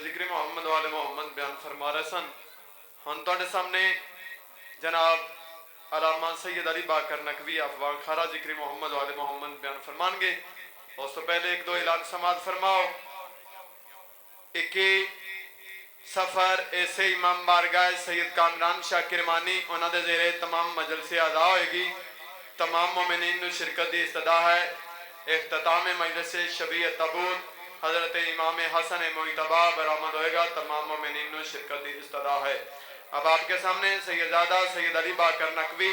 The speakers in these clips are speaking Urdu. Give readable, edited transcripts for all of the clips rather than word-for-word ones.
ذکر محمد والے محمد بیان فرما رہے سن. ہن تواڈے سامنے جناب علامہ سید علی باقر نقوی افواہ خارا ذکر محمد والے محمد بیان فرمان گے. اس تو پہلے ایک دو اعلان سماعت فرماؤ. ایک سفر ایسے امام بارگاہ سید کامران شاہ کرمانی انہاں دے زیرے تمام مجلس ادا ہوئے گی. تمام مومنین نے شرکت دی استدا ہے. اختتام مجلس شبیع تبود حضرت امام حسن مجتبی برآمد ہوئے گا. تمام مومنین نے شرکت دی استدا ہے. اب آپ کے سامنے سیدزادہ سید علی باقر نقوی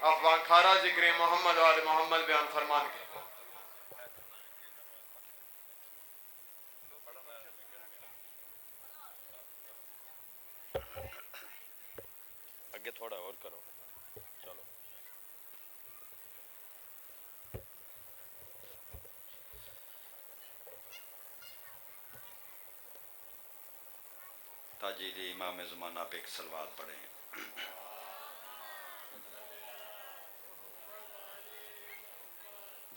افواہ خارا ذکر محمد والے محمد بیان فرمان کے. آگے تھوڑا اور کرو. چلو تاجیل امام زمانہ پہ ایک صلوات پڑھیں.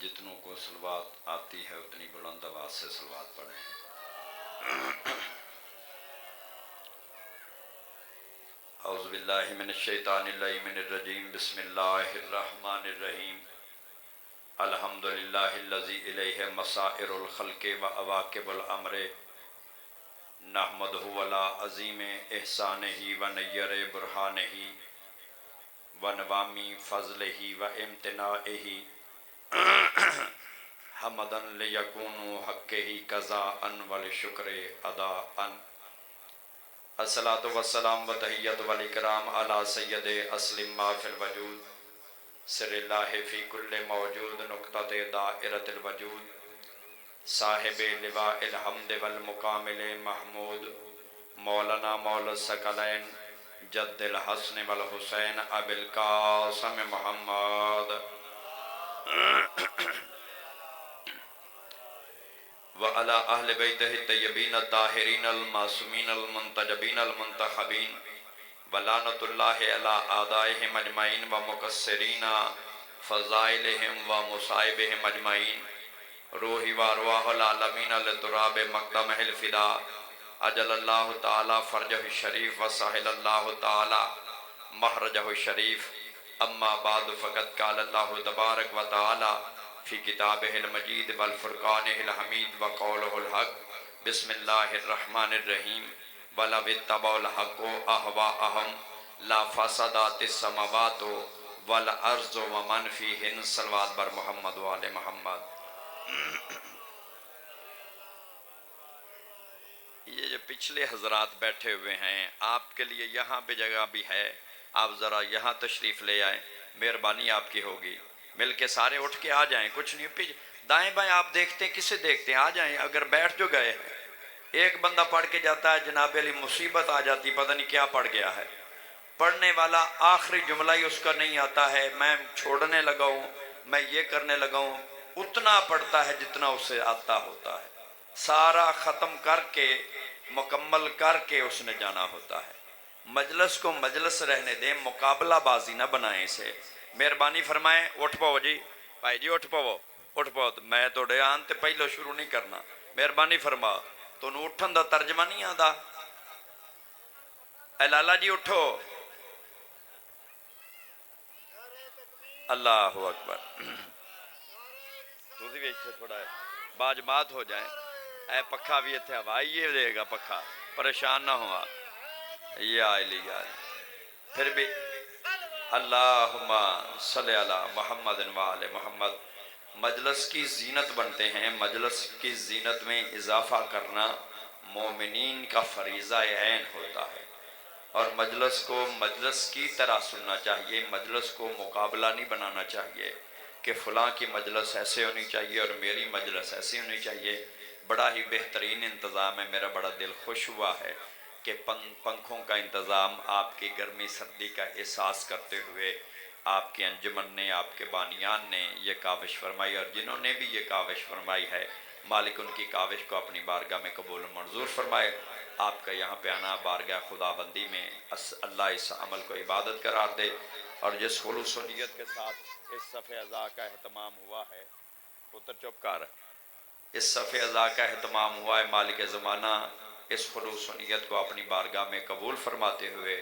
جتنوں کو صلوات آتی ہے اتنی بلند آواز سے صلوات پڑھیں. اعوذ باللہ من الشیطان اللعین الرجیم. بسم اللہ الرحمن الرحیم. الحمدللہ الذی الیہ مسائر الخلق و عواقب الامر. نحمدہ ولا عظیم احسانہ و نیر برہانہ و نوامی فضلہ و امتناعہ. حمدا لیکون حقہ قضاء والشکر اداء. الصلاة والسلام و تحیت والاکرام علی سید اسلم ما فی الوجود. سر اللہ فی کل موجود نقطۃ دائرۃ الوجود. صاحب لواء الحمد والمکامل محمود. مولانا مولا الثقلین جد الحسن والحسین ابی القاسم محمد وعلى أهل بيته الطيبين الطاهرين المعصومين المنتجبين المنتخبين ولعنة الله على أعدائهم أجمعين ومقصرين فضائلهم ومصائبهم أجمعين. روحي وأرواح العالمين لتراب مقدمه الفداء. أجل الله تعالى فرجه الشريف وسهل الله تعالى مخرجه الشريف. أما بعد فقد قال الله تبارك وتعالى فی کتابہ المجید والفرقانہ الحمید وقولہ الحق. بسم اللہ الرحمن الرحیم. وَلَوِ اتَّبَعُوا الْحَقَّ أَهْوَاءَهُمْ لَفَسَدَتِ السَّمَاوَاتُ وَالْأَرْضُ وَمَنْ فِيهِنَّ. صلوات بر محمد وآل محمد. یہ جو پچھلے حضرات بیٹھے ہوئے ہیں آپ کے لیے یہاں پہ جگہ بھی ہے. آپ ذرا یہاں تشریف لے آئیں. مہربانی آپ کی ہوگی. مل کے سارے اٹھ کے آ جائیں. کچھ نہیں دائیں بائیں آپ دیکھتے ہیں کسے دیکھتے ہیں. آ جائیں. اگر بیٹھ جو گئے ہیں ایک بندہ پڑھ کے جاتا ہے جناب علی مصیبت آ جاتی. پتہ نہیں کیا پڑھ گیا ہے. پڑھنے والا آخری جملہ ہی اس کا نہیں آتا ہے. میں چھوڑنے لگا ہوں میں یہ کرنے لگا ہوں. اتنا پڑھتا ہے جتنا اسے آتا ہوتا ہے. سارا ختم کر کے مکمل کر کے اس نے جانا ہوتا ہے. مجلس کو مجلس رہنے دیں. مقابلہ بازی نہ بنائیں اسے. مہربانی فرمائیں. اٹھ پاؤ جی بھائی جی. اٹھ پاؤ اٹھ پاؤ. میں توڑے آن تے پہلو شروع نہیں کرنا. مہربانی فرما. تو انہوں اٹھن دا ترجمہ نہیں آدھا. اے لالا جی اٹھو. اللہ اکبر. تو بھی بیٹھے تھوڑا ہے باجمات ہو جائیں. اے پکھا بھی اتھے ہوائی یہ دے گا پکھا. پریشان نہ ہوا. یا علی یا پھر بھی اللہم صلی علی محمد وآل محمد. مجلس کی زینت بنتے ہیں. مجلس کی زینت میں اضافہ کرنا مومنین کا فریضہ عین ہوتا ہے. اور مجلس کو مجلس کی طرح سننا چاہیے. مجلس کو مقابلہ نہیں بنانا چاہیے کہ فلاں کی مجلس ایسے ہونی چاہیے اور میری مجلس ایسی ہونی چاہیے. بڑا ہی بہترین انتظام ہے. میرا بڑا دل خوش ہوا ہے کہ پنکھوں کا انتظام آپ کی گرمی سردی کا احساس کرتے ہوئے آپ کے انجمن نے آپ کے بانیان نے یہ کاوش فرمائی. اور جنہوں نے بھی یہ کاوش فرمائی ہے مالک ان کی کاوش کو اپنی بارگاہ میں قبول و منظور فرمائے. آپ کا یہاں پہ آنا بارگاہ خدا بندی میں اللہ اس عمل کو عبادت قرار دے. اور جس خلوص و نیت کے ساتھ اس صفحہ اعضاء کا اہتمام ہوا ہے پتر چپ کر اس صفحہ اعضاء کا اہتمام ہوا ہے مالک زمانہ اس خلوص و نیت کو اپنی بارگاہ میں قبول فرماتے ہوئے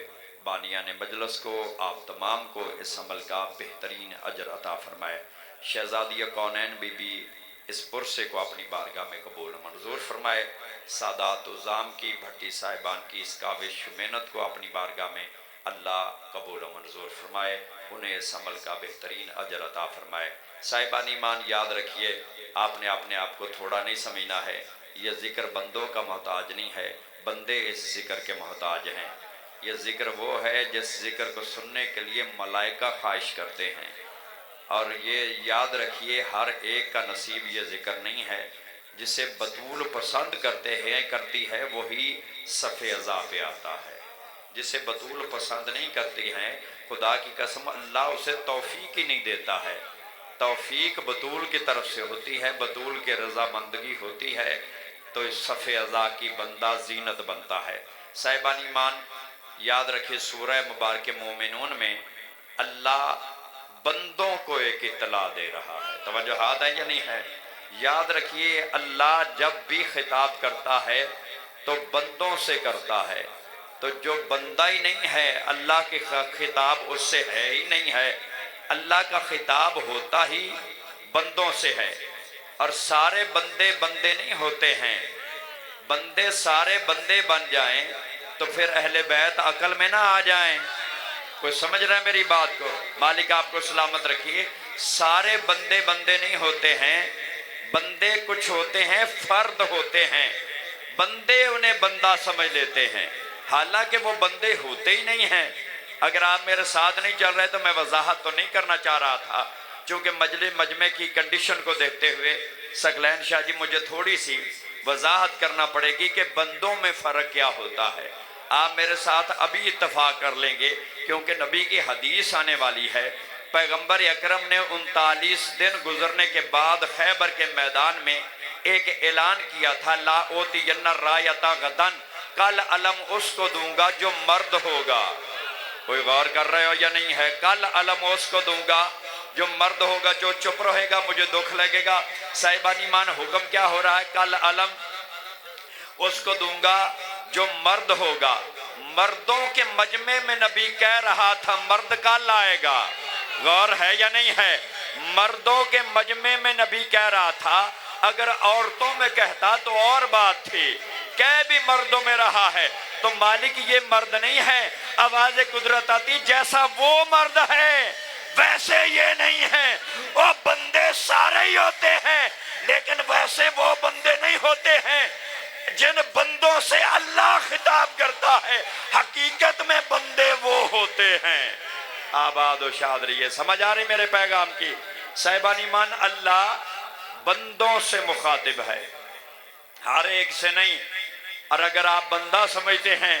بانیان مجلس کو، آپ تمام کو اس عمل کا بہترین اجر عطا فرمائے۔ شہزادی کونین بی بی اس پرسے کو اپنی بارگاہ میں قبول و منظور فرمائے۔ سادات عظام کی، بھٹی صاحبان کی اس کاوش محنت کو اپنی بارگاہ میں اللہ قبول و منظور فرمائے، انہیں اس عمل کا بہترین اجر عطا فرمائے۔ صاحبان ایمان یاد رکھیے، آپ نے اپنے آپ کو تھوڑا نہیں سمجھنا ہے، یہ ذکر بندوں کا محتاج نہیں ہے، بندے اس ذکر کے محتاج ہیں۔ یہ ذکر وہ ہے جس ذکر کو سننے کے لیے ملائکہ خواہش کرتے ہیں، اور یہ یاد رکھیے ہر ایک کا نصیب یہ ذکر نہیں ہے۔ جسے بطول پسند کرتی ہے وہی صف اعضاء پہ آتا ہے، جسے بطول پسند نہیں کرتی ہیں خدا کی قسم اللہ اسے توفیق ہی نہیں دیتا ہے۔ توفیق بطول کی طرف سے ہوتی ہے، بطول کے رضامندگی ہوتی ہے تو اس صف اعضاء کی بندہ زینت بنتا ہے۔ صاحبان ایمان یاد رکھے، سورہ مبارک مومنون میں اللہ بندوں کو ایک اطلاع دے رہا ہے، توجہات ہے یا نہیں ہے؟ یاد رکھیے اللہ جب بھی خطاب کرتا ہے تو بندوں سے کرتا ہے، تو جو بندہ ہی نہیں ہے اللہ کی خطاب اس سے ہے ہی نہیں ہے۔ اللہ کا خطاب ہوتا ہی بندوں سے ہے، اور سارے بندے بندے نہیں ہوتے ہیں۔ بندے سارے بندے بن جائیں تو پھر اہل بیت عقل میں نہ آ جائیں۔ کوئی سمجھ رہا ہے میری بات کو؟ مالک آپ کو سلامت رکھیے۔ سارے بندے بندے نہیں ہوتے ہیں، بندے کچھ ہوتے ہیں، فرد ہوتے ہیں، بندے انہیں بندہ سمجھ لیتے ہیں، حالانکہ وہ بندے ہوتے ہی نہیں ہیں۔ اگر آپ میرے ساتھ نہیں چل رہے تو میں وضاحت تو نہیں کرنا چاہ رہا تھا، چونکہ مجمع کی کنڈیشن کو دیکھتے ہوئے ثقلین شاہ جی مجھے تھوڑی سی وضاحت کرنا پڑے گی کہ بندوں میں فرق کیا ہوتا ہے۔ آپ میرے ساتھ ابھی اتفاق کر لیں گے کیونکہ نبی کی حدیث آنے والی ہے۔ پیغمبر اکرم نے 39 دن گزرنے کے بعد خیبر کے میدان میں ایک اعلان کیا تھا، لا اوتین الرایۃ غدن، کل علم اس کو دوں گا جو مرد ہوگا۔ کوئی غور کر رہے ہو یا نہیں ہے؟ کل علم اس کو دوں گا جو مرد ہوگا، جو چپ رہے گا مجھے دکھ لگے گا۔ صاحبان ایمان حکم کیا ہو رہا ہے؟ کل علم اس کو دوں گا جو مرد ہوگا۔ مردوں کے مجمع میں نبی کہہ رہا تھا مرد کل آئے گا۔ غور ہے یا نہیں ہے؟ مردوں کے مجمع میں نبی کہہ رہا تھا، اگر عورتوں میں کہتا تو اور بات تھی، کہہ بھی مردوں میں رہا ہے تو مالک یہ مرد نہیں ہے۔ آواز قدرت آتی، جیسا وہ مرد ہے ویسے یہ نہیں ہے۔ وہ بندے سارے ہی ہوتے ہیں لیکن ویسے وہ بندے نہیں ہوتے ہیں جن بندوں سے اللہ خطاب کرتا ہے، حقیقت میں بندے وہ ہوتے ہیں۔ آباد و شاد رہیے۔ سمجھ آ رہی میرے پیغام کی؟ صاحبان ایمان اللہ بندوں سے مخاطب ہے، ہر ایک سے نہیں۔ اور اگر آپ بندہ سمجھتے ہیں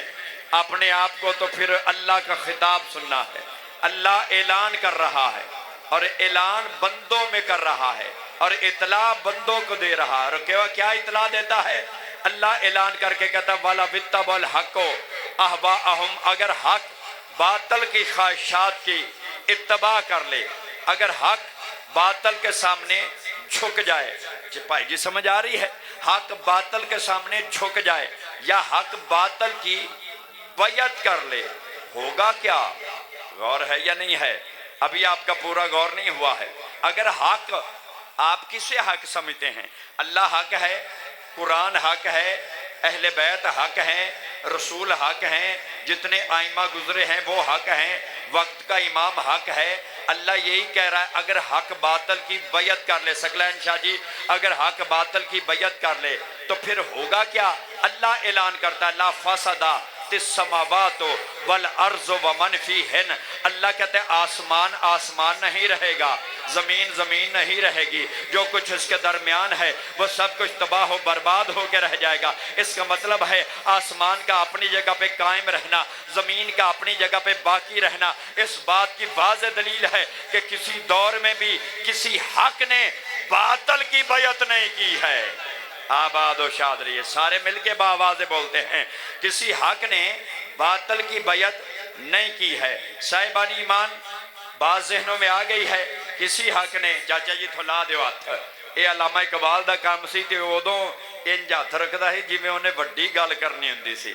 اپنے آپ کو تو پھر اللہ کا خطاب سننا ہے۔ اللہ اعلان کر رہا ہے اور اعلان بندوں میں کر رہا ہے اور اطلاع بندوں کو دے رہا ہے۔ اور کیا اطلاع دیتا ہے؟ اللہ اعلان کر کے کہتا والا وَاتَّبَعُوا الْحَقَّ أَهْوَاءَهُمْ، اگر حق باطل کی خواہشات کی اتباع کر لے، اگر حق باطل کے سامنے جھک جائے، بھائی جی سمجھ آ رہی ہے؟ حق باطل کے سامنے جھک جائے یا حق باطل کی بیعت کر لے، ہوگا کیا؟ غور ہے یا نہیں ہے؟ ابھی آپ کا پورا غور نہیں ہوا ہے۔ اگر حق، آپ کسے حق سمجھتے ہیں؟ اللہ حق ہے، قرآن حق ہے، اہل بیت حق ہیں، رسول حق ہیں، جتنے آئمہ گزرے ہیں وہ حق ہیں، وقت کا امام حق ہے۔ اللہ یہی کہہ رہا ہے اگر حق باطل کی بیعت کر لے، ثقلین شاہ جی اگر حق باطل کی بیعت کر لے تو پھر ہوگا کیا؟ اللہ اعلان کرتا ہے لا فسدا السماوات والارض ومن فیہن، اللہ کہتے ہیں آسمان آسمان نہیں رہے گا، زمین زمین نہیں رہے گی، جو کچھ اس کے درمیان ہے وہ سب کچھ تباہ و برباد ہو کے رہ جائے گا۔ اس کا مطلب ہے آسمان کا اپنی جگہ پہ قائم رہنا، زمین کا اپنی جگہ پہ باقی رہنا۔ اس بات کی واضح دلیل ہے کہ کسی دور میں بھی کسی حق نے باطل کی بیعت نہیں کی ہے۔ آباد و شاد رہیے، سارے مل کے باوازے بولتے ہیں، کسی حق نے باطل کی بیعت نہیں کی ہے۔ صاحبان ایمان بعض ذہنوں میں آ گئی ہے کسی حق نے، چاچا جی تھولا دیو ہاتھ، یہ علامہ اقبال دا کام سی تے ادوں ਇੰਜ ਹੱਥ ਰੱਖਦਾ ਸੀ ਜਿਵੇਂ ਉਹਨੇ ਵੱਡੀ ਗੱਲ ਕਰਨੀ ਹੁੰਦੀ ਸੀ।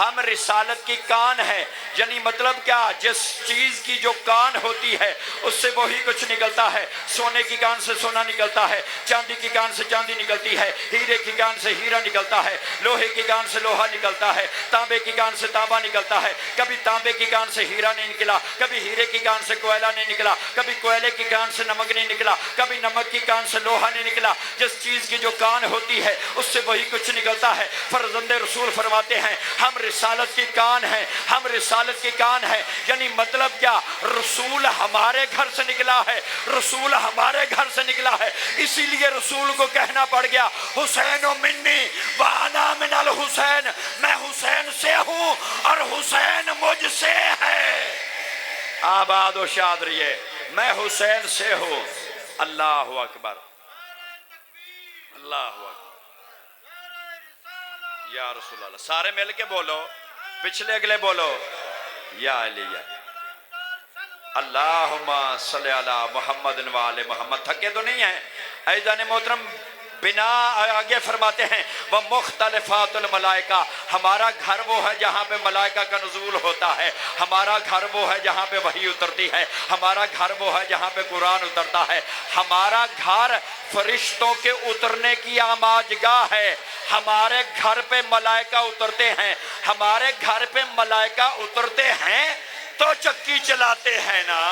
ہم رسالت کی کان ہے، یعنی مطلب کیا، جس چیز کی جو کان ہوتی ہے اس سے وہی کچھ نکلتا ہے۔ سونے کی کان سے سونا نکلتا ہے، چاندی کی کان سے چاندی نکلتی ہے، ہیرے کی کان سے ہیرا نکلتا ہے، لوہے کی کان سے لوہا نکلتا ہے، تانبے کی کان سے تانبا نکلتا ہے۔ کبھی تانبے کی کان سے ہیرا نہیں نکلا، کبھی ہیرے کی کان سے کوئلہ نہیں نکلا، کبھی کوئلے کی کان سے نمک نہیں نکلا، کبھی نمک کی کان سے لوہا نہیں نکلا۔ جس چیز کی جو کان ہوتی ہے اس سے وہی کچھ نکلتا ہے۔ فرزند رسول فرماتے ہیں ہم رسالت کی کان ہیں، ہم رسالت کی کان ہیں، یعنی مطلب کیا، رسول ہمارے گھر سے نکلا ہے، رسول ہمارے گھر سے نکلا ہے۔ اسی لیے رسول کو کہنا پڑ گیا حسین منی وانا من الحسین، میں حسین سے ہوں اور حسین مجھ سے ہے۔ آباد و شاد رہیے، میں حسین سے ہوں۔ اللہ اکبر، اللہ اکبر، یا رسول اللہ۔ سارے مل کے بولو، پچھلے اگلے بولو، یا علی یا اللہم صلی علی محمد وآل محمد۔ تھکے تو نہیں ہیں عزیزان محترم؟ بنا آگے فرماتے ہیں وہ مختلفات الملائکہ، ہمارا گھر وہ ہے جہاں پہ ملائکہ کا نزول ہوتا ہے، ہمارا گھر وہ ہے جہاں پہ وحی اترتی ہے، ہمارا گھر وہ ہے جہاں پہ قرآن اترتا ہے، ہمارا گھر فرشتوں کے اترنے کی آماجگاہ ہے، ہمارے گھر پہ ملائکہ اترتے ہیں، ہمارے گھر پہ ملائکہ اترتے ہیں تو چکی چلاتے ہیں نا۔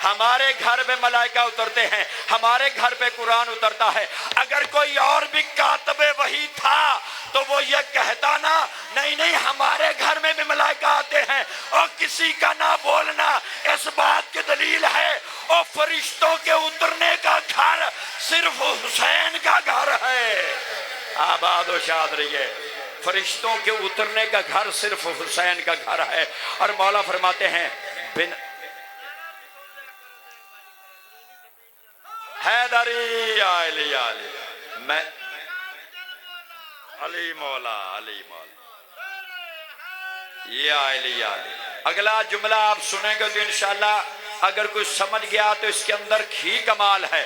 ہمارے گھر پہ ملائکہ اترتے ہیں، ہمارے گھر پہ قرآن اترتا ہے۔ اگر کوئی اور بھی کاتب وحی تھا تو وہ یہ کہتا نا نہیں نہیں ہمارے گھر میں بھی ملائکہ آتے ہیں، اور کسی کا نہ بولنا اس بات کی دلیل ہے اور فرشتوں کے اترنے کا گھر صرف حسین کا گھر ہے۔ آباد و شاد رہیے، فرشتوں کے اترنے کا گھر صرف حسین کا گھر ہے۔ اور مولا فرماتے ہیں بن حیدری علی علی، میں علی مولا، علی مولا، یہ علی علی۔ اگلا جملہ آپ سنیں گے تو انشاءاللہ اگر کوئی سمجھ گیا تو اس کے اندر ہی کمال ہے۔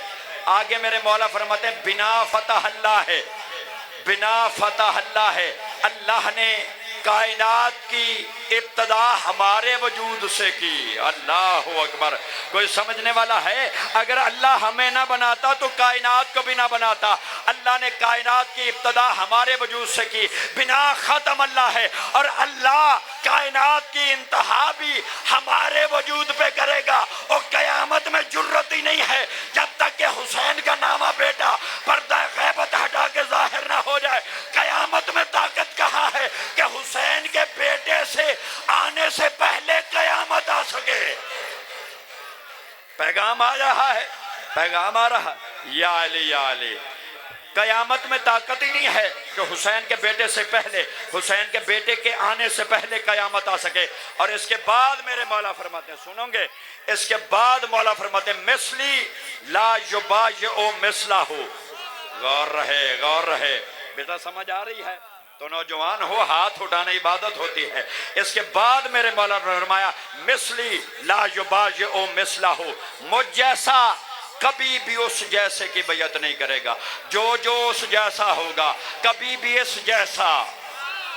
آگے میرے مولا فرماتے ہیں بنا فتح اللہ ہے، بنا فتح اللہ ہے، اللہ نے کائنات کی ابتدا ہمارے وجود سے کی۔ اللہ اکبر، کوئی سمجھنے والا ہے؟ اگر اللہ ہمیں نہ بناتا تو کائنات کو بھی نہ بناتا۔ اللہ نے کائنات کی ابتدا ہمارے وجود سے کی، بنا ختم اللہ ہے، اور اللہ کائنات کی انتہا بھی ہمارے وجود پہ کرے گا۔ اور قیامت میں جرت ہی نہیں ہے جب تک کہ حسین کا نامہ بیٹا پردہ غیبت ہٹا کے ظاہر نہ ہو جائے۔ قیامت میں طاقت کہاں ہے کہ حسین کے بیٹے سے آنے سے پہلے قیامت آ سکے؟ پیغام آ رہا ہے، پیغام آ رہا، یا علی یا علی۔ قیامت میں طاقت ہی نہیں ہے کہ حسین کے بیٹے سے پہلے، حسین کے بیٹے کے آنے سے پہلے قیامت آ سکے۔ اور اس کے بعد میرے مولا فرماتے ہیں، سنو گے، اس کے بعد مولا فرماتے ہیں مثلی لا یبایع مثلہ۔ غور رہے، غور رہے، بیٹا سمجھ آ رہی ہے تو نوجوان ہو، ہاتھ اٹھانا عبادت ہوتی ہے۔ اس کے بعد میرے مولا نے فرمایا مثلی لا یبایع مثلہ، مجھ جیسا کبھی بھی اس جیسے کی بیعت نہیں کرے گا۔ جو اس جیسا ہوگا کبھی بھی اس جیسا۔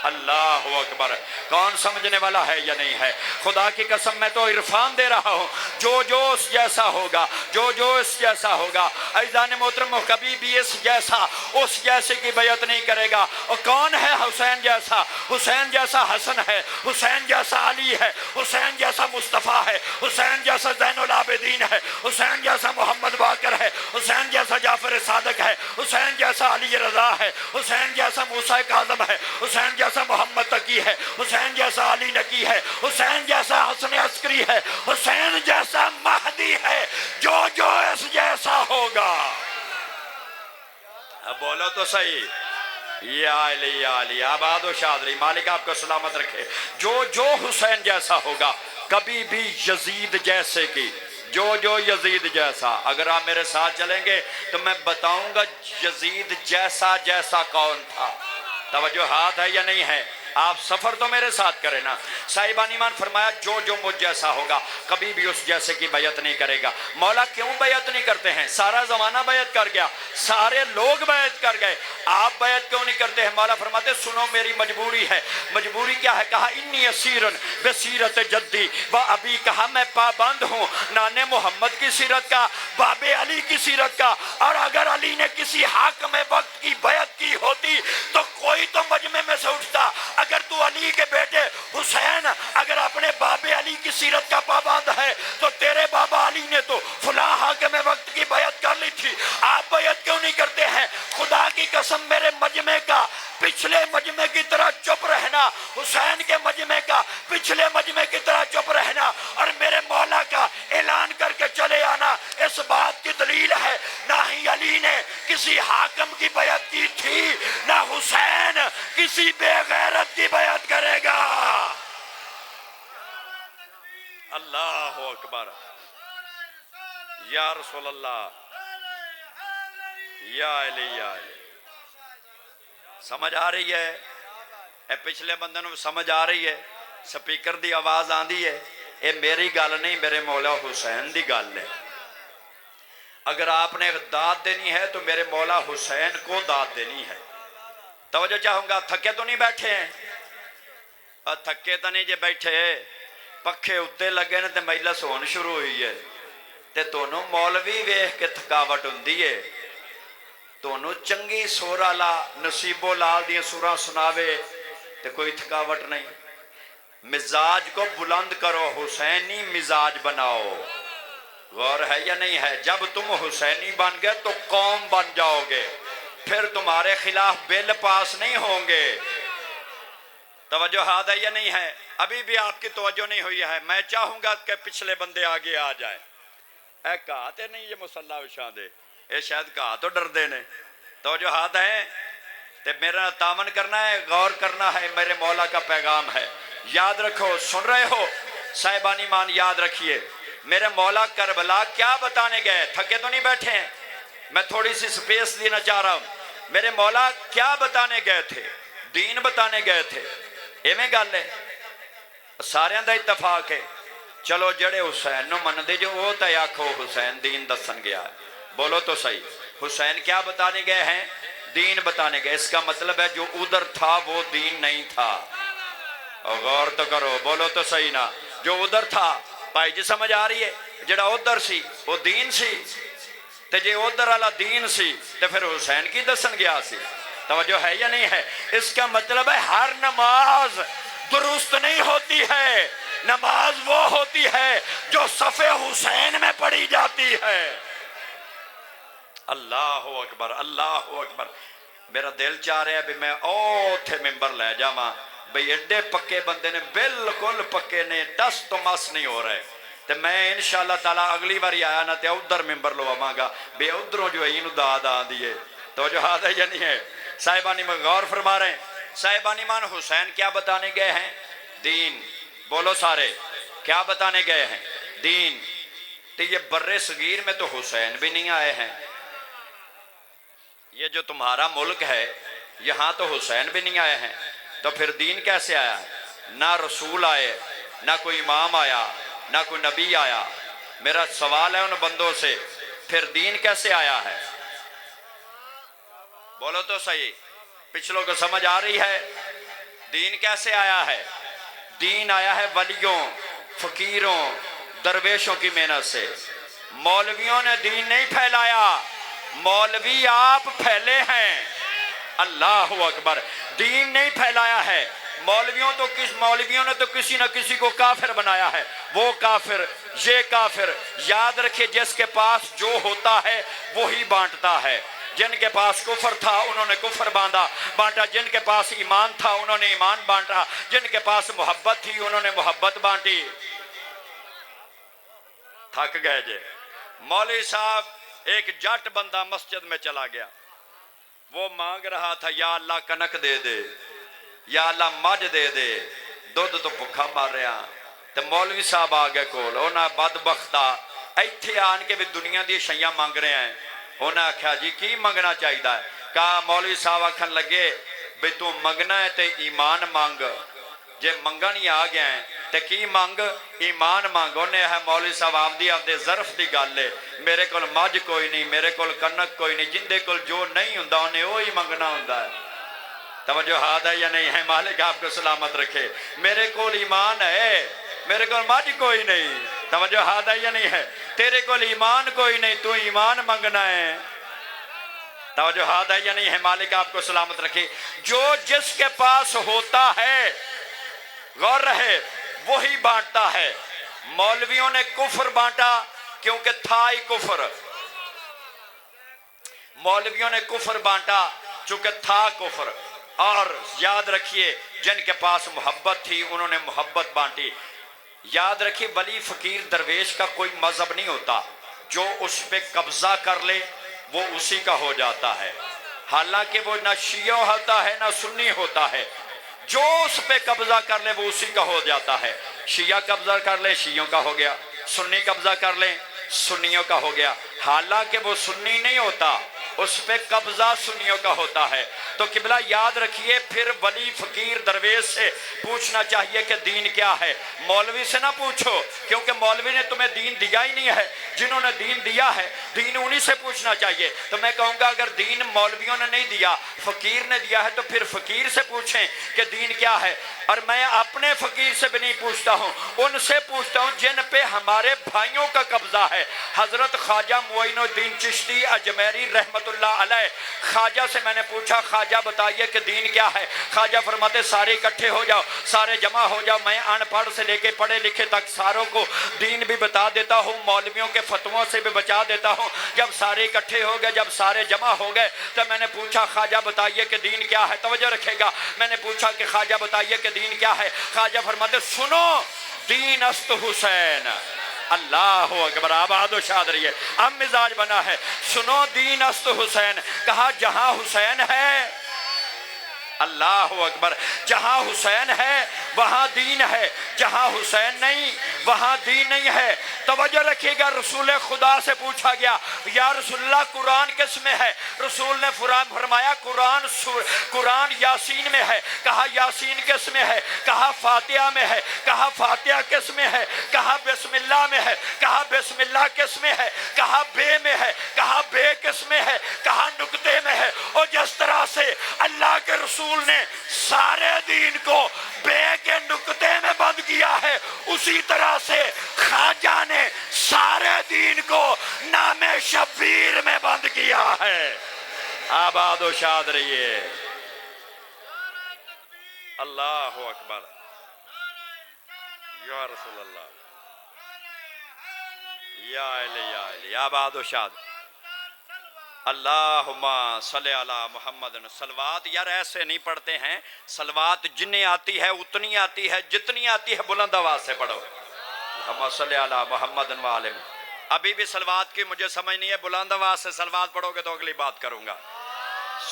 اللہ اکبر، کون سمجھنے والا ہے یا نہیں ہے؟ خدا کی قسم میں تو عرفان دے رہا ہوں، جو اس جیسا ہوگا، جو اس جیسا ہوگا، عزیزان محترم، کبھی بھی اس جیسا، اس جیسے کی بیعت نہیں کرے گا۔ اور کون ہے حسین جیسا؟ حسین جیسا حسن ہے، حسین جیسا علی ہے، حسین جیسا مصطفیٰ ہے، حسین جیسا زین العابدین ہے، حسین جیسا محمد باقر ہے، حسین جیسا جعفر صادق ہے، حسین جیسا علی رضا ہے، حسین جیسا موسیٰ کاظم ہے، حسین جیسا محمد تقی ہے، حسین جیسا علی نقی ہے، حسین جیسا حسن عسکری ہے، حسین جیسا مہدی ہے، جو اس جیسا ہوگا۔ اب بولو تو صحیح، یا علی یا علی، آباد و شادری، مالک آپ کو سلامت رکھے۔ جو حسین جیسا ہوگا کبھی بھی یزید جیسے کی، جو یزید جیسا۔ اگر آپ میرے ساتھ چلیں گے تو میں بتاؤں گا یزید جیسا کون تھا۔ توجہ ہاتھ ہے یا نہیں ہے؟ آپ سفر تو میرے ساتھ کریں نا۔ صاحبان ایمان فرمایا جو جو مجھ جیسا ہوگا کبھی بھی اس جیسے کی بیعت نہیں کرے گا۔ مولا کیوں بیعت نہیں کرتے ہیں؟ سارا زمانہ بیعت کر گیا، سارے لوگ بیعت کر گئے، آپ بیعت کیوں نہیں کرتے ہیں؟ مولا فرماتے سنو میری مجبوری ہے۔ مجبوری کیا ہے؟ کہا انی اسیرن بسیرت جدی و ابی، کہا میں پابند ہوں نانے محمد کی سیرت کا، باب علی کی سیرت کا، اور اگر علی نے کسی حاکم وقت کی بیعت کی ہوتی تو کوئی تو مجمع میں سے اٹھتا۔ اگر تو علی کے بیٹے حسین اگر اپنے باب علی کی سیرت کا پابند ہے تو تیرے بابا علی نے تو فلاں حاکم وقت کی بیعت کر لی تھی، آپ بیعت کیوں نہیں کرتے ہیں؟ خدا کی قسم میرے مجمع کا پچھلے مجمع کی طرح چپ رہنا، حسین کے مجمع کا پچھلے مجمع کی طرح چپ رہنا، اور میرے مولا کا اعلان کر کے چلے آنا اس بات کی دلیل ہے نہ ہی علی نے کسی حاکم کی بیعت کی تھی، نہ حسین کسی بے غیرت کی بیعت کرے گا۔ اللہ اکبر، یا رسول اللہ، یا علی، یا علی۔ سمجھ آ رہی ہے؟ اے پچھلے بندے نوں سمجھ آ رہی ہے؟ سپیکر دی آواز آندی ہے؟ اے میری گل نہیں، میرے مولا حسین دی گل ہے۔ اگر آپ نے داد دینی ہے تو میرے مولا حسین کو داد دینی ہے۔ توجہ چاہوں گا، تھکے تو نہیں بیٹھے ہیں؟ تھکے تو نہیں جے بیٹھے، پکھے اتے لگے نے تے مجلس ہون شروع ہوئی ہے، تے تونوں مولوی ویکھ کے تھکاوٹ ہوندی ہے، تونوں چنگی سور والا نصیبو لال دی سوراں سناوے تے کوئی تھکاوٹ نہیں۔ مزاج کو بلند کرو، حسینی مزاج بناؤ۔ غور ہے یا نہیں ہے؟ جب تم حسینی بن گئے تو قوم بن جاؤ گے، پھر تمہارے خلاف بل پاس نہیں ہوں گے۔ توجہ ہاتھ ہے یا نہیں ہے؟ ابھی بھی آپ کی توجہ نہیں ہوئی ہے۔ میں چاہوں گا کہ پچھلے بندے آگے آ جائیں۔ اے کہاتے نہیں یہ مسلح وشاں دے، اے شاید کہا تو ڈر دے نے۔ توجہ ہاتھ ہے تے میرا تامن کرنا ہے، غور کرنا ہے، میرے مولا کا پیغام ہے۔ یاد رکھو، سن رہے ہو صاحبان ایمان، یاد رکھیے میرے مولا کربلا کیا بتانے گئے؟ تھکے تو نہیں بیٹھے ہیں؟ میں تھوڑی سی سپیس دینا چاہ رہا ہوں۔ میرے مولا کیا بتانے گئے تھے؟ دین بتانے گئے تھے۔ ایویں گل ہے، سارے دا اتفاق ہے۔ چلو جڑے حسین نو من دے جو وہ تے آکھو حسین دین دسن گیا ہے، بولو تو صحیح۔ حسین کیا بتانے گئے ہیں؟ دین بتانے گئے۔ اس کا مطلب ہے جو ادھر تھا وہ دین نہیں تھا۔ اور غور تو کرو، بولو تو صحیح نا۔ جو ادھر تھا، بھائی جی سمجھ آ رہی ہے؟ جڑا ادھر سی وہ دین سی، تے جے ادھر والا دین سی تے پھر حسین کی دسن گیا سی۔ توجہ ہے یا نہیں ہے؟ اس کا مطلب ہے ہر نماز درست نہیں ہوتی ہے، نماز وہ ہوتی ہے جو صف حسین میں پڑھی جاتی ہے۔ اللہ اکبر، اللہ اکبر۔ میرا دل چاہ رہا ہے بھی میں اوتھے ممبر لے جاواں، بھئی ایڈے پکے بندے نے، بالکل پکے نے، ٹس تو مس نہیں ہو رہے، تے میں انشاءاللہ تعالیٰ اگلی باری آیا نا تے ادھر ممبر لواں گا، بے ادھروں جو ہے اینو داد آن دیئے۔ توجہ ہاتھ ہے یا نہیں ہے؟ صاحبان ایمان غور فرما رہے ہیں۔ صاحبان ایمان حسین کیا بتانے گئے ہیں؟ دین۔ بولو سارے، کیا بتانے گئے ہیں؟ دین۔ تو یہ بر صغیر میں تو حسین بھی نہیں آئے ہیں، یہ جو تمہارا ملک ہے یہاں تو حسین بھی نہیں آئے ہیں، تو پھر دین کیسے آیا ہے؟ نہ رسول آئے، نہ کوئی امام آیا، نہ کوئی نبی آیا۔ میرا سوال ہے ان بندوں سے، پھر دین کیسے آیا ہے؟ بولو تو صحیح، پچھلوں کو سمجھ آ رہی ہے؟ دین کیسے آیا ہے؟ دین آیا ہے ولیوں، فقیروں، درویشوں کی محنت سے۔ مولویوں نے دین نہیں پھیلایا، مولوی آپ پھیلے ہیں۔ اللہ اکبر، دین نہیں پھیلایا ہے مولویوں نے تو کسی نہ کسی کو کافر بنایا ہے، وہ کافر، یہ کافر۔ یاد رکھے جس کے پاس جو ہوتا ہے وہی بانٹتا ہے۔ جن کے پاس کفر تھا انہوں نے کفر بانٹا، جن کے پاس ایمان تھا انہوں نے ایمان بانٹا، جن کے پاس محبت تھی انہوں نے محبت بانٹی۔ تھک گئے جے۔ مولوی صاحب ایک جٹ بندہ مسجد میں چلا گیا، وہ مانگ رہا تھا یا اللہ کنک دے دے، یا اللہ مجھ دے دے، دودھ تو بھکھا مار رہا۔ تو مولوی صاحب آگے کول، انہاں بدبختہ ایتھے آن کے بھی دنیا دی شیاں مانگ رہے ہیں۔ انہاں آکھیا جی کی منگنا چاہیے ہے؟ کہا مولوی صاحب آکھن لگے بھی تو منگنا ہے تے ایمان مانگ، جے منگن ہی آ گیا ہے تے کی مانگ؟ ایمان مانگ۔ انہیں ہے مولوی صاحب آپ دے ظرف دی گل ہے، میرے کول مجھ کوئی نہیں، میرے کول کنک کوئی نہیں، جندے کول جو نہیں ہوندا انہیں وہی منگنا ہوندا ہے۔ توجہ ہاتھ ہے یا نہیں ہے؟ مالک آپ کو سلامت رکھے۔ میرے کول ایمان ہے، میرے کول مجھ کوئی نہیں۔ توجہ ہاتھ ہے یا نہیں ہے؟ تیرے کول ایمان کوئی نہیں، تو ایمان منگنا ہے۔ توجہ ہاتھ ہے یا نہیں ہے؟ مالک آپ کو سلامت رکھے۔ جو جس کے پاس ہوتا ہے، غور رہے، وہی بانٹتا ہے۔ مولویوں نے کفر بانٹا کیونکہ تھا ہی کفر، مولویوں نے کفر بانٹا چونکہ تھا کفر۔ اور یاد رکھیے جن کے پاس محبت تھی انہوں نے محبت بانٹی۔ یاد رکھیے ولی فقیر درویش کا کوئی مذہب نہیں ہوتا، جو اس پہ قبضہ کر لے وہ اسی کا ہو جاتا ہے، حالانکہ وہ نہ شیعہ ہوتا ہے نہ سنی ہوتا ہے۔ جو اس پہ قبضہ کر لے وہ اسی کا ہو جاتا ہے۔ شیعہ قبضہ کر لے شیعوں کا ہو گیا، سنی قبضہ کر لیں سنیوں کا ہو گیا، حالانکہ وہ سنی نہیں ہوتا، اس پہ قبضہ سنیوں کا ہوتا ہے۔ تو قبلہ یاد رکھیے، پھر ولی فقیر درویش سے پوچھنا چاہیے کہ دین کیا ہے، مولوی سے نہ پوچھو، کیونکہ مولوی نے تمہیں دین دیا ہی نہیں ہے۔ جنہوں نے دین دیا ہے دین انہی سے پوچھنا چاہیے۔ تو میں کہوں گا اگر دین مولویوں نے نہیں دیا، فقیر نے دیا ہے، تو پھر فقیر سے پوچھیں کہ دین کیا ہے۔ اور میں اپنے فقیر سے بھی نہیں پوچھتا ہوں، ان سے پوچھتا ہوں جن پہ ہمارے بھائیوں کا قبضہ ہے۔ حضرت خواجہ معین الدین چشتی اجمیری رحمت اللہ علیہ، خواجہ سے میں نے پوچھا خواجہ بتائیے کہ دین کیا ہے؟ خواجہ فرماتے سارے اکٹھے ہو جاؤ، سارے جمع ہو جاؤ، میں ان پڑھ سے لے کے پڑھے لکھے تک ساروں کو دین بھی بتا دیتا ہوں، مولویوں کے فتووں سے بھی بچا دیتا ہوں۔ جب سارے اکٹھے ہو گئے، جب سارے جمع ہو گئے تو میں نے پوچھا خواجہ بتائیے کہ دین کیا ہے؟ توجہ رکھے گا، میں نے پوچھا کہ خواجہ بتائیے کہ دین کیا ہے؟ خواجہ فرماتے سنو، دین است حسین۔ اللہ اکبر، آباد و شاد رہیے۔ اب مزاج بنا ہے، سنو دین است حسین، کہا جہاں حسین ہے، اللہ اکبر، جہاں حسین ہے وہاں دین ہے، جہاں حسین نہیں وہاں دین نہیں ہے۔ توجہ رکھیے گا، رسول خدا سے پوچھا گیا یا رسول اللہ قرآن کس میں ہے؟ رسول نے فرمایا قرآن یاسین میں ہے۔ کہا یاسین کس میں ہے؟ کہا فاتحہ میں ہے۔ کہا فاتحہ کس میں ہے؟ کہا بسم اللہ میں ہے۔ کہا بسم اللہ کس میں ہے؟ کہا بے میں ہے۔ کہا بے کس میں ہے؟ کہا نکتے میں ہے۔ اور جس طرح سے اللہ کے رسول نے سارے دین کو بے کے نکتے میں بند کیا ہے، اسی طرح سے خواجہ نے سارے دین کو نام شبیر میں بند کیا ہے۔ آباد و شاد رہیے۔ اللہ اکبر، یا رسول اللہ، یا علی یا علی، آباد و شاد۔ اللہم صلی علی محمد۔ صلوات یار ایسے نہیں پڑھتے ہیں، صلوات جنہیں آتی ہے اتنی آتی ہے، جتنی آتی ہے بلند آواز سے پڑھو۔ اللہم صلی علی محمد و آلہ۔ ابھی بھی صلوات کی مجھے سمجھ نہیں ہے، بلند آواز سے صلوات پڑھو گے تو اگلی بات کروں گا۔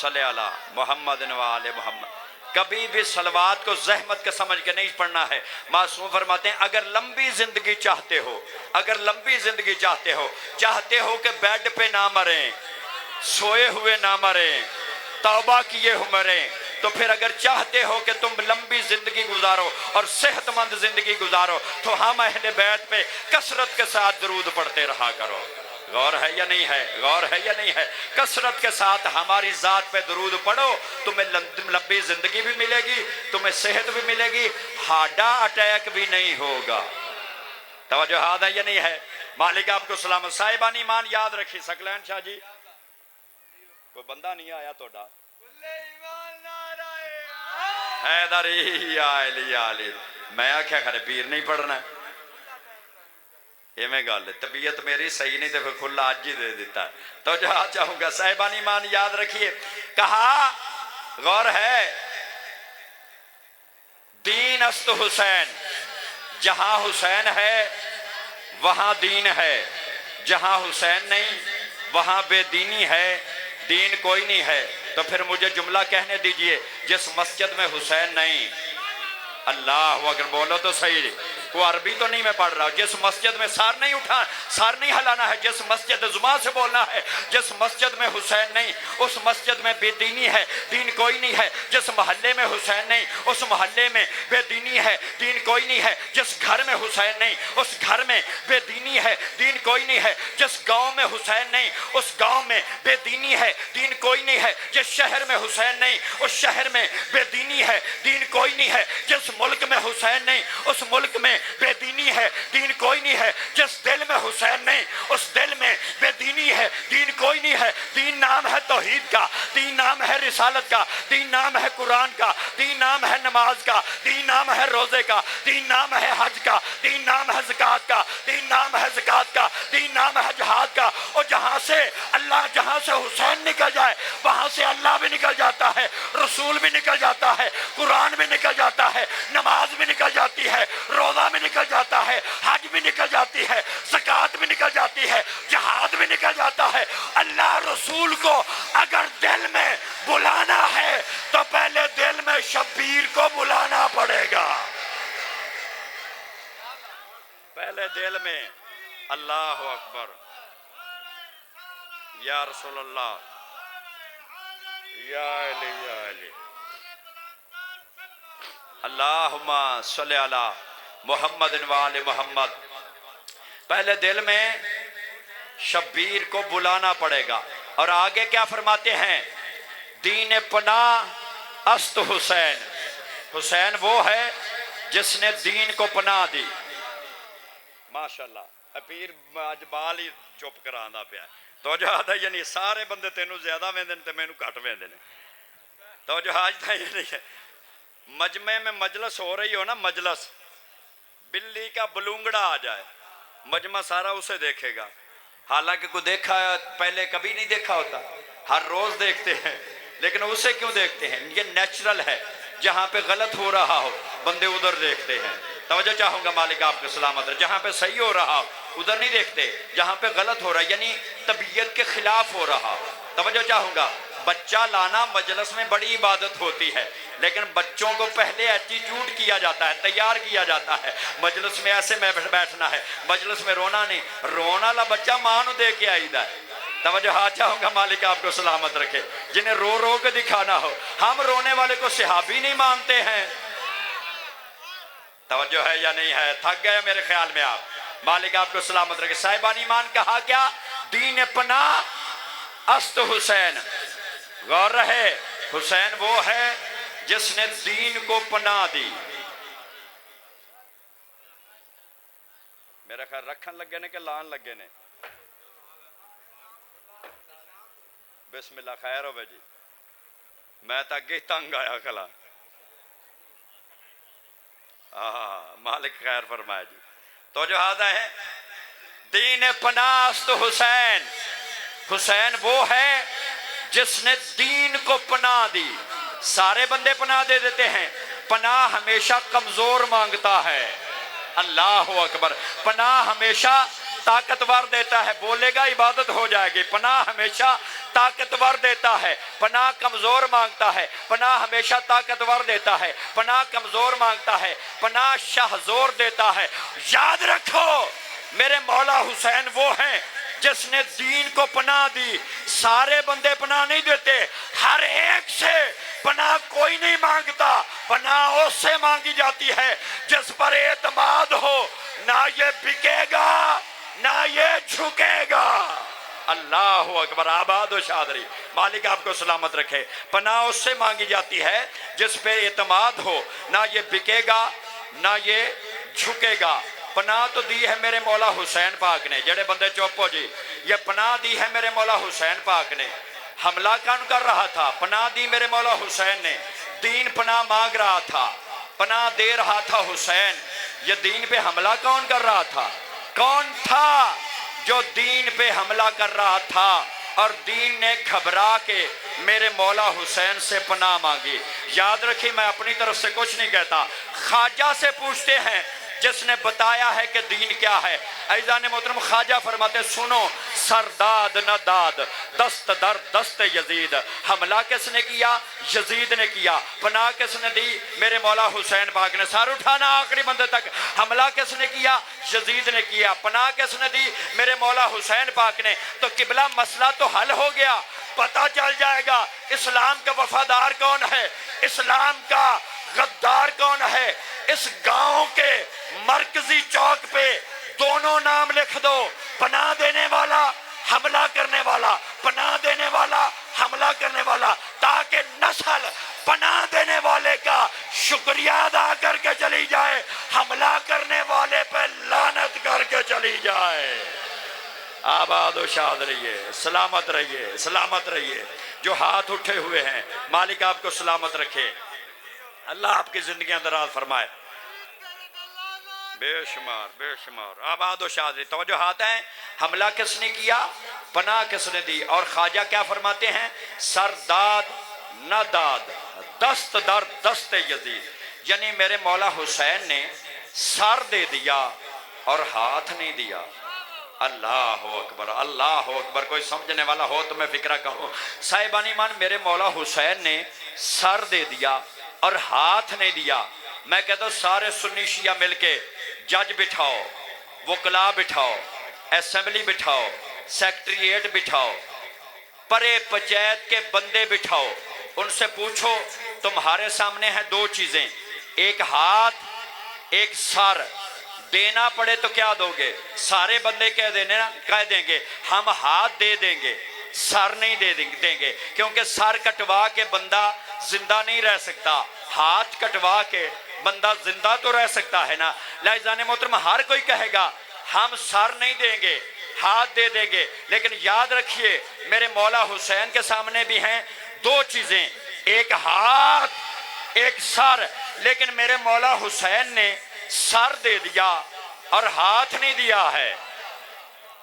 صلی علی محمد و آلہ محمد۔ کبھی بھی صلوات کو زحمت کے سمجھ کے نہیں پڑھنا ہے۔ معصوم فرماتے ہیں اگر لمبی زندگی چاہتے ہو، اگر لمبی زندگی چاہتے ہو کہ بیڈ پہ نہ مریں، سوئے ہوئے نہ مریں، توبہ کیے ہوئے مریں، تو پھر اگر چاہتے ہو کہ تم لمبی زندگی گزارو اور صحت مند زندگی گزارو تو ہم اہل بیت پہ کثرت کے ساتھ درود پڑھتے رہا کرو۔ غور ہے یا نہیں ہے؟ غور ہے یا نہیں ہے؟ کثرت کے ساتھ ہماری ذات پہ درود پڑھو، تمہیں لمبی زندگی بھی ملے گی، تمہیں صحت بھی ملے گی، ہارٹا اٹیک بھی نہیں ہوگا۔ توجہ ہاتھ ہے یا نہیں ہے؟ مالک آپ کو سلامت۔ صاحبان ایمان یاد رکھی، سکلین شاہ جی کوئی بندہ نہیں آیا توڑا حیدری یا علی یا علی، میں آکھیا کھڑے پیر نہیں پڑھنا ہے، یہ میں گال ہے، طبیعت میری صحیح نہیں تو پھر کھلا آج ہی دے دیتا ہے۔ تو جو چاہوں گا صاحبان ایمان یاد رکھیے، کہا غور ہے، دین است حسین، جہاں حسین ہے وہاں دین ہے، جہاں حسین نہیں وہاں بے دینی ہے، دین کوئی نہیں ہے۔ تو پھر مجھے جملہ کہنے دیجئے، جس مسجد میں حسین نہیں، اللہ اگر بولو تو صحیح، وہ عربی تو نہیں میں پڑھ رہا ہوں، جس مسجد میں سار نہیں ہلانا ہے، جس مسجد زبان سے بولنا ہے، جس مسجد میں حسین نہیں اس مسجد میں بے دینی ہے، دین کوئی نہیں ہے، جس محلے میں حسین نہیں اس محلے میں بے دینی ہے، دین کوئی نہیں ہے، جس گھر میں حسین نہیں اس گھر میں بے دینی ہے، دین کوئی نہیں ہے، جس گاؤں میں حسین نہیں اس گاؤں میں بے دینی ہے، دین کوئی نہیں ہے، جس شہر میں حسین نہیں اس شہر میں بے دینی ہے، دین کوئی نہیں ہے، جس ملک میں حسین نہیں اس ملک میں بے دینی ہے، دین کوئی نہیں ہے، جس دل میں حسین نہیں اس دل میں بے دینی ہے، دین کوئی نہیں ہے۔ دین نام ہے توحید کا، دین نام ہے رسالت کا، دین نام ہے قرآن کا، دین نام ہے نماز کا، دین نام ہے روزے کا، دین نام ہے حج کا، دین نام ہے زکوٰۃ کا، دین نام ہے زکوٰۃ کا، دین نام ہے جہاد کا۔ اور جہاں سے حسین نکل جائے وہاں سے اللہ بھی نکل جاتا ہے، رسول بھی نکل جاتا ہے، قرآن بھی نکل جاتا ہے، نماز بھی نکل جاتی ہے، روزہ بھی نکل جاتا ہے، حج بھی نکل جاتی ہے، زکوٰۃ بھی نکل جاتی ہے، جہاد بھی نکل جاتا ہے۔ اللہ رسول کو اگر دل میں بلانا ہے تو پہلے دل میں شبیر کو بلانا پڑے گا، پہلے دل میں اللہ اکبر یا رسول اللہ یا علی یا علی اللہم صلی علی محمد وآل محمد۔ پہلے دل میں شبیر کو بلانا پڑے گا۔ اور آگے کیا فرماتے ہیں؟ دین پناہ است حسین، حسین وہ ہے جس نے دین کو پناہ دی۔ ماشاءاللہ پیر اج بال ہی چپ کرانا پیا توجہ آتا ہے، یعنی سارے بندے تینوں زیادہ ویندے تے مینوں گھٹ ویندے نے۔ توجہ آج تھا یہ نہیں ہے، مجمع میں مجلس ہو رہی ہو نا، مجلس بلی کا بلونگڑا آ جائے مجمع سارا اسے دیکھے گا، حالانکہ کوئی دیکھا پہلے کبھی نہیں دیکھا ہوتا، ہر روز دیکھتے ہیں، لیکن اسے کیوں دیکھتے ہیں؟ یہ نیچرل ہے، جہاں پہ غلط ہو رہا ہو بندے ادھر دیکھتے ہیں۔ توجہ چاہوں گا مالک آپ کو سلامت رہے، جہاں پہ صحیح ہو رہا ادھر نہیں دیکھتے، جہاں پہ غلط ہو رہا یعنی طبیعت کے خلاف ہو رہا۔ توجہ چاہوں گا، بچہ لانا مجلس میں بڑی عبادت ہوتی ہے، لیکن بچوں کو پہلے ایٹیٹیوڈ کیا جاتا ہے، تیار کیا جاتا ہے، مجلس میں ایسے میں بیٹھنا ہے، مجلس میں رونا نہیں، رونا لا بچہ ماں نو دے کے آئی دا ہے۔ توجہ ہاتھ چاہوں گا مالک آپ کو سلامت رکھے، جنہیں رو رو کے دکھانا ہو۔ ہم رونے والے کو صحابی نہیں مانتے ہیں، توجہ ہے یا نہیں ہے؟ تھک گئے میرے خیال میں آپ، مالک آپ کو سلامت رکھے۔ صاحبان ایمان کہا کیا؟ دین پناہ است حسین، غور رہے، حسین وہ ہے جس نے دین کو پناہ دی۔ میرا خیال رکھن لگے نے کہ لان لگے نے؟ بسم اللہ، خیر ہوئے جی، میں تا اگے تنگ آیا کھلا۔ مالک خیر فرمائے جی۔ تو جو آدھا ہے دین پناہ است حسین، حسین وہ ہے جس نے دین کو پناہ دی۔ سارے بندے پناہ دے دیتے ہیں، پناہ ہمیشہ کمزور مانگتا ہے۔ اللہ اکبر، پناہ ہمیشہ طاقتور دیتا ہے، بولے گا عبادت ہو جائے گی۔ پناہ ہمیشہ طاقتور دیتا ہے، پناہ کمزور مانگتا ہے۔ پناہ ہمیشہ طاقتور دیتا ہے، پناہ کمزور مانگتا ہے، پناہ شہزور دیتا ہے۔ یاد رکھو میرے مولا حسین وہ ہیں جس نے دین کو پناہ دی۔ سارے بندے پناہ نہیں دیتے، ہر ایک سے پناہ کوئی نہیں مانگتا، پناہ اس سے مانگی جاتی ہے جس پر اعتماد ہو، نہ یہ بکے گا نہ یہ جھکے گا۔ اللہ اکبر، آباد و شادری، مالک آپ کو سلامت رکھے۔ پناہ اس سے مانگی جاتی ہے جس پہ اعتماد ہو، نہ یہ بکے گا نہ یہ جھکے گا۔ پناہ تو دی ہے میرے مولا حسین پاک نے، جڑے بندے چپ ہو جی، یہ پناہ دی ہے میرے مولا حسین پاک نے۔ حملہ کون کر رہا تھا؟ پناہ دی میرے مولا حسین نے۔ دین پناہ مانگ رہا تھا، پناہ دے رہا تھا حسین۔ یہ دین پہ حملہ کون کر رہا تھا؟ کون تھا جو دین پہ حملہ کر رہا تھا؟ اور دین نے گھبرا کے میرے مولا حسین سے پناہ مانگی۔ یاد رکھیں، میں اپنی طرف سے کچھ نہیں کہتا، خواجہ سے پوچھتے ہیں جس نے بتایا ہے کہ دین کیا ہے۔ عزیزان محترم، خواجہ فرماتے سنو، سرداد نہ داد دست در دست یزید. حملہ کس نے کیا؟ یزید نے کیا. پناہ کس نے دی؟ میرے مولا حسین پاک نے. سر اٹھانا آخری بندے تک. حملہ کس نے کیا؟ یزید نے کیا. پناہ کس نے دی؟ میرے مولا حسین پاک نے. تو قبلہ مسئلہ تو حل ہو گیا. پتہ چل جائے گا اسلام کا وفادار کون ہے، اسلام کا غدار کون ہے. اس گاؤں کے مرکزی چوک پہ دونوں نام لکھ دو، پناہ دینے والا، حملہ کرنے والا، پناہ دینے والا، حملہ کرنے والا، تاکہ نسل پناہ دینے والے کا شکریہ ادا کر کے چلی جائے، حملہ کرنے والے پہ لعنت کر کے چلی جائے. آباد و شاد رہیے، سلامت رہیے، سلامت رہیے. جو ہاتھ اٹھے ہوئے ہیں مالک آپ کو سلامت رکھے، اللہ آپ کی زندگیاں دراز فرمائے. بے شمار بے شمار. آباد و شاد رہیے. توجہات ہیں. حملہ کس نے کیا؟ پناہ کس نے دی؟ اور خواجہ کیا فرماتے ہیں؟ سرداد نہ داد دست در دست یزید. یعنی میرے مولا حسین نے سر دے دیا اور ہاتھ نہیں دیا. اللہ اکبر اللہ اکبر. کوئی سمجھنے والا ہو تو میں فکرہ کہوں. صاحبان ایمان میرے مولا حسین نے سر دے دیا اور ہاتھ نہیں دیا. میں کہتا ہوں سارے سنی شیعہ مل کے جج بٹھاؤ، وکلا بٹھاؤ، اسمبلی بٹھاؤ، سیکٹریٹ بٹھاؤ، پرے پنچایت کے بندے بٹھاؤ. ان سے پوچھو تمہارے سامنے ہیں دو چیزیں، ایک ہاتھ ایک سر. دینا پڑے تو کیا دو گے؟ سارے بندے کہہ دیں گے ہم ہاتھ دے دیں گے، سر نہیں دیں گے، کیونکہ سر کٹوا کے بندہ زندہ نہیں رہ سکتا، ہاتھ کٹوا کے بندہ زندہ تو رہ سکتا ہے نا. لہذا محترم ہر کوئی کہے گا ہم سر نہیں دیں گے، ہاتھ دے دیں گے. لیکن یاد رکھیے میرے مولا حسین کے سامنے بھی ہیں دو چیزیں، ایک ہاتھ ایک سر. لیکن میرے مولا حسین نے سر دے دیا اور ہاتھ نہیں دیا ہے.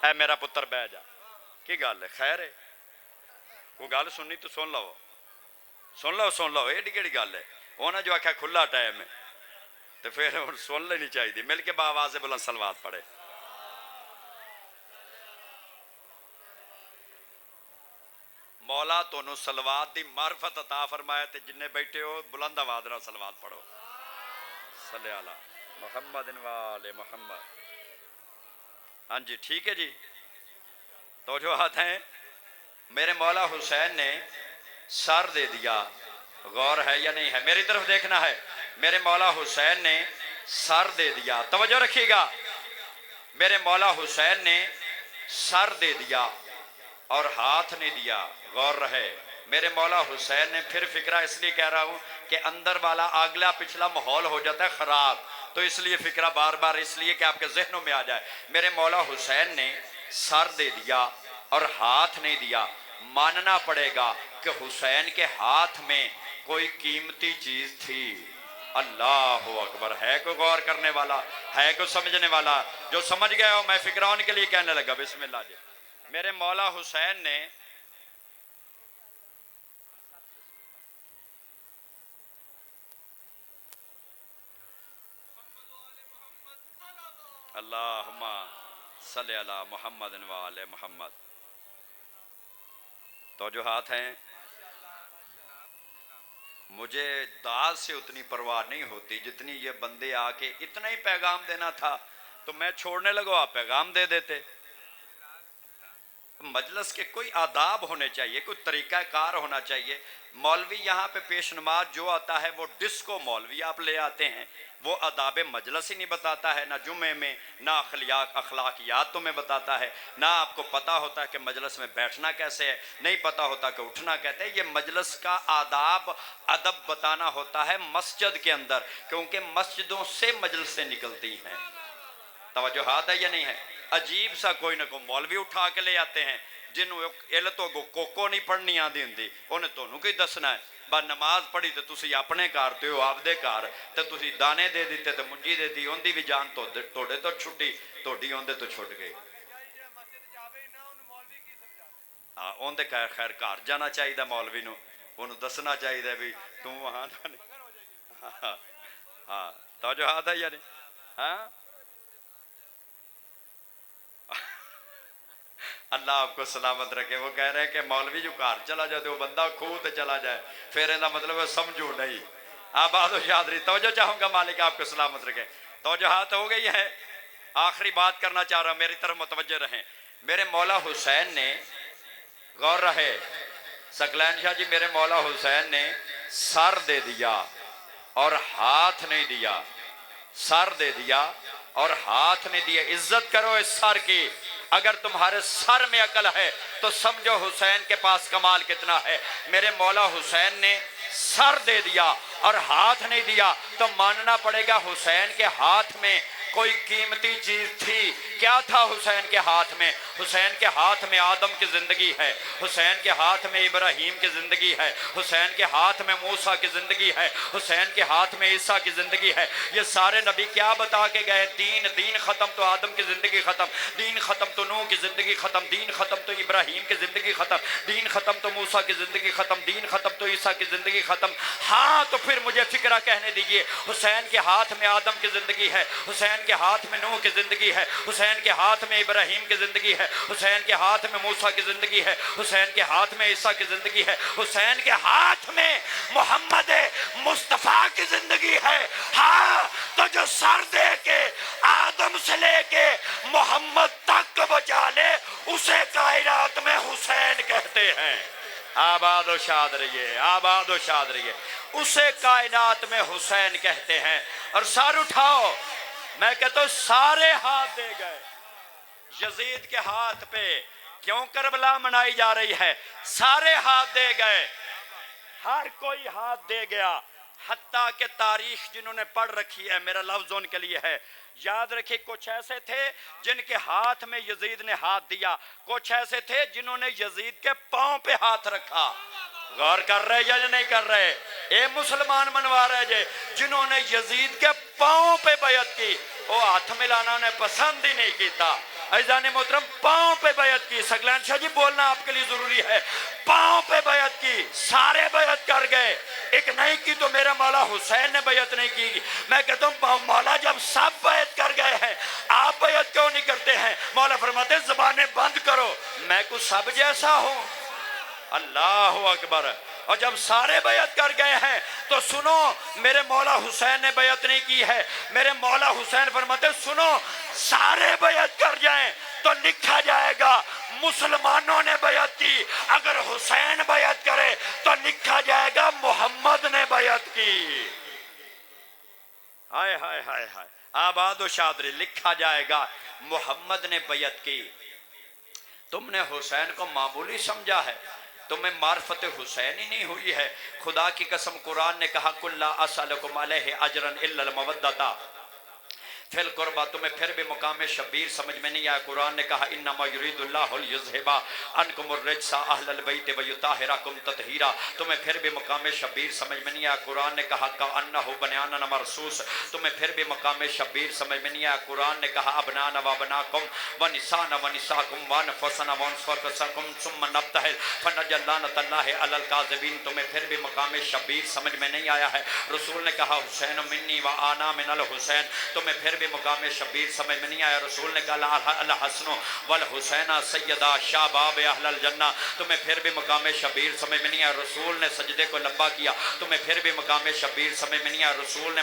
اے میرا پتر بہ جا. کی گل ہے؟ خیر ہے کوئی گل سننی تو سن لو، سن لو. ایڈی کیڑی گل ہے؟ انہاں جو آکھیا کھلا ٹائم ہے تو پھر سن لینی چاہیے. مل کے باواز بلند صلوات پڑھے. مولا تونوں صلوات دی معرفت عطا فرمایا تے جننے بیٹھے ہو بلند آواز نال صلوات پڑھو. صلی اللہ محمد وآل محمد. ہاں جی ٹھیک ہے جی. تو جو ہاتھ ہیں میرے مولا حسین نے سر دے دیا. غور ہے یا نہیں ہے؟ میری طرف دیکھنا ہے. میرے مولا حسین نے سر دے دیا. توجہ رکھیے گا. میرے مولا حسین نے سر دے دیا اور ہاتھ نہیں دیا. غور رہے. میرے مولا حسین نے پھر فکرہ اس لیے کہہ رہا ہوں کہ اندر والا اگلا پچھلا ماحول ہو جاتا ہے خراب، تو اس لیے فکرہ بار بار اس لیے کہ آپ کے ذہنوں میں آ جائے. میرے مولا حسین نے سر دے دیا اور ہاتھ نہیں دیا. ماننا پڑے گا کہ حسین کے ہاتھ میں کوئی قیمتی چیز تھی. اللہ اکبر. ہے کوئی غور کرنے والا؟ ہے کوئی سمجھنے والا؟ جو سمجھ گئے ہو میں فکرہ ان کے لیے کہنے لگا. بسم اللہ جی. میرے مولا حسین نے اللہم صلی علی محمد وآل محمد. تو جو ہاتھ ہیں مجھے داعش سے اتنی پرواہ نہیں ہوتی جتنی یہ بندے آ کے اتنا ہی پیغام دینا تھا تو میں چھوڑنے لگا آپ پیغام دے دیتے. مجلس کے کوئی آداب ہونے چاہیے، کوئی طریقہ کار ہونا چاہیے. مولوی یہاں پہ پیش نماز جو آتا ہے وہ ڈسکو مولوی آپ لے آتے ہیں، وہ آداب مجلس ہی نہیں بتاتا ہے. نہ جمعے میں نہ اخلاقیات تمہیں بتاتا ہے، نہ آپ کو پتہ ہوتا ہے کہ مجلس میں بیٹھنا کیسے ہے، نہیں پتہ ہوتا کہ اٹھنا کہتے ہیں. یہ مجلس کا آداب ادب بتانا ہوتا ہے مسجد کے اندر، کیونکہ مسجدوں سے مجلسیں نکلتی ہیں. توجہات ہے یا نہیں ہے؟ عجیب سا کوئی نہ کوئی مولوی اٹھا کے لے آتے ہیں جنہوں علتوں کو کوکو نہیں پڑھنی آدھی ہوندی. انہیں تونوں کی دسنا ہے. با نماز پڑھی تو تسی اپنے کار تے ہو آپ دے کار تے تسی دانے دے دیتے تے منجی دے دی ہوندی بھی جان توڑے تو چھٹی توڑی ہوندے تو چھٹ گئی. اون دے خیر کار جانا چاہیے مولوی نو، انہوں دسنا چاہیے بھی تو وہاں ہاں توجہات ہے یا نہیں؟ ہاں اللہ آپ کو سلامت رکھے. وہ کہہ رہے ہیں کہ مولوی جو گھر چلا جائے وہ بندہ خوہ تے چلا جائے پھر یہ مطلب ہے سمجھو نہیں. آباد و شاد رہی. توجہ چاہوں گا مالک آپ کو سلامت رکھے. توجہات ہو گئی ہے. آخری بات کرنا چاہ رہا ہوں, میری طرف متوجہ رہیں. میرے مولا حسین نے, غور رہے ثقلین شاہ جی, میرے مولا حسین نے سر دے دیا اور ہاتھ نہیں دیا. سر دے دیا اور ہاتھ نہیں دیا. عزت کرو اس سر کی. اگر تمہارے سر میں عقل ہے تو سمجھو حسین کے پاس کمال کتنا ہے. میرے مولا حسین نے سر دے دیا اور ہاتھ نہیں دیا تو ماننا پڑے گا حسین کے ہاتھ میں کوئی قیمتی چیز تھی. کیا تھا حسین کے ہاتھ میں؟ حسین کے ہاتھ میں آدم کی زندگی ہے, حسین کے ہاتھ میں ابراہیم کی زندگی ہے, حسین کے ہاتھ میں موسیٰ کی زندگی ہے, حسین کے ہاتھ میں عیسیٰ کی زندگی ہے. یہ سارے نبی کیا بتا کے گئے؟ دین ختم تو آدم کی زندگی ختم, دین ختم تو نوح کی زندگی ختم, دین ختم تو ابراہیم کی زندگی ختم, دین ختم تو موسیٰ کی زندگی ختم, دین ختم تو عیسیٰ کی زندگی ختم. ہاں تو پھر مجھے فکرہ کہنے دیجئے, حسین کے ہاتھ میں آدم کی زندگی ہے, حسین کے ہاتھ میں نوح کی زندگی ہے, حسین کے ہاتھ میں ابراہیم کی زندگی ہے, حسین کے ہاتھ میں موسیٰ کی زندگی ہے, حسین کے ہاتھ میں عیسیٰ کی زندگی ہے, حسین کے ہاتھ میں محمد مصطفیٰ کی زندگی ہے. ہاں تو جو سر دے کے آدم سے لے کے محمد تک بچا لے اسے کائنات میں حسین کہتے ہیں. آباد و شاد رہیے, آباد و شاد رہیے. اسے کائنات میں حسین کہتے ہیں. اور سر اٹھاؤ, میں کہتا ہوں سارے ہاتھ دے گئے یزید کے ہاتھ پہ. کیوں کربلا منائی جا رہی ہے؟ سارے ہاتھ دے گئے, ہر کوئی ہاتھ دے گیا. حتیٰ کہ تاریخ جنہوں نے پڑھ رکھی ہے, میرا لفظ ان کے لیے ہے, یاد رکھیں کچھ ایسے تھے جن کے ہاتھ میں یزید نے ہاتھ دیا, کچھ ایسے تھے جنہوں نے یزید کے پاؤں پہ ہاتھ رکھا. غور کر رہے یا نہیں کر رہے؟ اے مسلمان منوا رہے جے, جنہوں نے یزید کے پاؤں پہ بیعت کی وہ ہاتھ ملانا نے پسند ہی نہیں کیتا. عزیزان محترم پاؤں پہ بیعت کی. ثقلین شاہ جی بولنا آپ کے لیے ضروری ہے. پاؤں پہ بیعت کی, سارے بیعت کر گئے, ایک نہیں کی تو میرا مولا حسین نے بیعت نہیں کی. میں کہتا ہوں مولا جب سب بیعت کر گئے ہیں آپ بیعت کیوں نہیں کرتے ہیں؟ مولا فرماتے ہیں زبانیں بند کرو, میں کچھ سب جیسا ہوں. اللہ اکبر. اور جب سارے بیعت کر گئے ہیں تو سنو, میرے مولا حسین نے بیعت نہیں کی ہے. میرے مولا حسین فرماتے ہیں سنو, سارے بیعت کر جائیں تو لکھا جائے گا مسلمانوں نے بیعت کی, اگر حسین بیعت کرے تو لکھا جائے گا محمد نے بیعت کی. ہائے ہائے ہائے ہائے, آباد و شادری. لکھا جائے گا محمد نے بیعت کی. تم نے حسین کو معمولی سمجھا ہے, تمہیں معرفت حسین ہی نہیں ہوئی ہے. خدا کی قسم قرآن نے کہا کُلَّ لَا أَسْأَلُكُمْ عَلَيْهِ أَجْرًا إِلَّا الْمَوَدَّةَ فِي الْقُرْبَى. تمہیں پھر بھی مقام شبیر سمجھ میں نہیں آیا. قرآن نے کہا إِنَّمَا يُرِيدُ اللَّهُ لِيُذْهِبَ عَنْكُمُ الرِّجْسَ أَهْلَ الْبَيْتِ وَيُطَهِّرَكُمْ تَطْهِيرًا. تمہیں پھر بھی مقام شبیر سمجھ میں نہیں آیا. قرآن نے کہا كَأَنَّهُ بُنْيَانٌ مَرْصُوصٌ. تمہیں پھر بھی مقام شبیر سمجھ میں نہیں آیا. قرآن نے کہا أَبْنَاءَنَا وَأَبْنَاءَكُمْ وَنِسَاءَنَا وَنِسَاءَكُمْ وَأَنفُسَنَا وَأَنفُسَكُمْ ثُمَّ نَبْتَهِلْ فَنَجْعَلْ لَعْنَةَ اللَّهِ عَلَى الْكَاذِبِينَ. تمہیں پھر بھی مقام شبیر سمجھ میں نہیں آیا ہے. رسول نے کہا حسین منی وآنا من الحسین. تمہیں پھر بھی مقام شبیر سمجھ میں نہیں آیا. رسول نے کہا الحسن والحسین سیدہ شاباب اہل الجنہ. تمہیں پھر بھی مقام شبیر سمجھ میں نہیں آیا. رسول نے سجدے کو لمبا کیا. تمہیں پھر بھی مقام شبیر سمجھ میں نہیں آیا. رسول نے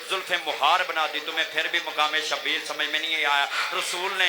زلف مہار بنا دی. تمہیں پھر بھی مقام شبیر سمجھ میں نہیں آیا. رسول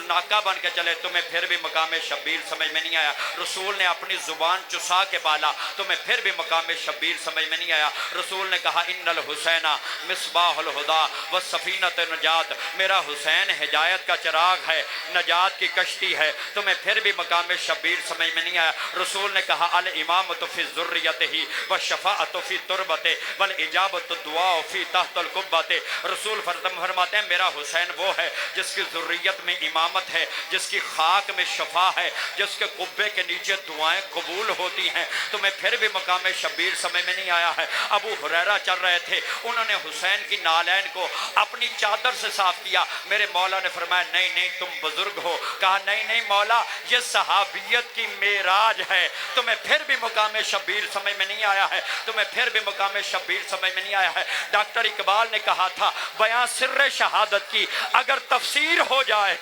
ناکہ بن کے چلے. تمہیں پھر بھی مقام شبیر سمجھ میں نہیں آیا. رسول نے اپنی زبان چسا کے پالا. تمہیں پھر بھی مقام شبیر سمجھ میں نہیں آیا. رسول نے کہا ان الحسین مصباح الہدا والسفینۃ نجات. میرا حسین ہدایت کا چراغ ہے, نجات کی کشتی ہے. تمہیں پھر بھی مقام شبیر سمجھ میں نہیں آیا. رسول نے کہا الامامۃ فی ذریتہ والشفاعۃ فی تربتہ والاجابۃ الدعاء فی تحت القبۃ. رسول فرماتے ہیں میرا حسین وہ ہے جس کی ذریت میں امامت ہے, جس کی خاک میں شفا ہے, جس کے قبے کے نیچے دعائیں قبول ہوتی ہیں. تمہیں پھر بھی مقام شبیر سمجھ میں نہیں آیا ہے. ابو ہریرہ چل رہے تھے, انہوں نے حسین کی نالین کو اپنے اپنی چادر سے صاف کیا. میرے مولا نے فرمایا نہیں نہیں تم بزرگ ہو. کہا نہیں نہیں مولا یہ صحابیت کی معراج ہے, تمہیں پھر بھی مقام شبیر سمجھ میں نہیں آیا ہے, تمہیں پھر بھی مقام شبیر سمجھ میں نہیں آیا ہے. ڈاکٹر اقبال نے کہا تھا بیان سر شہادت کی اگر تفسیر ہو جائے,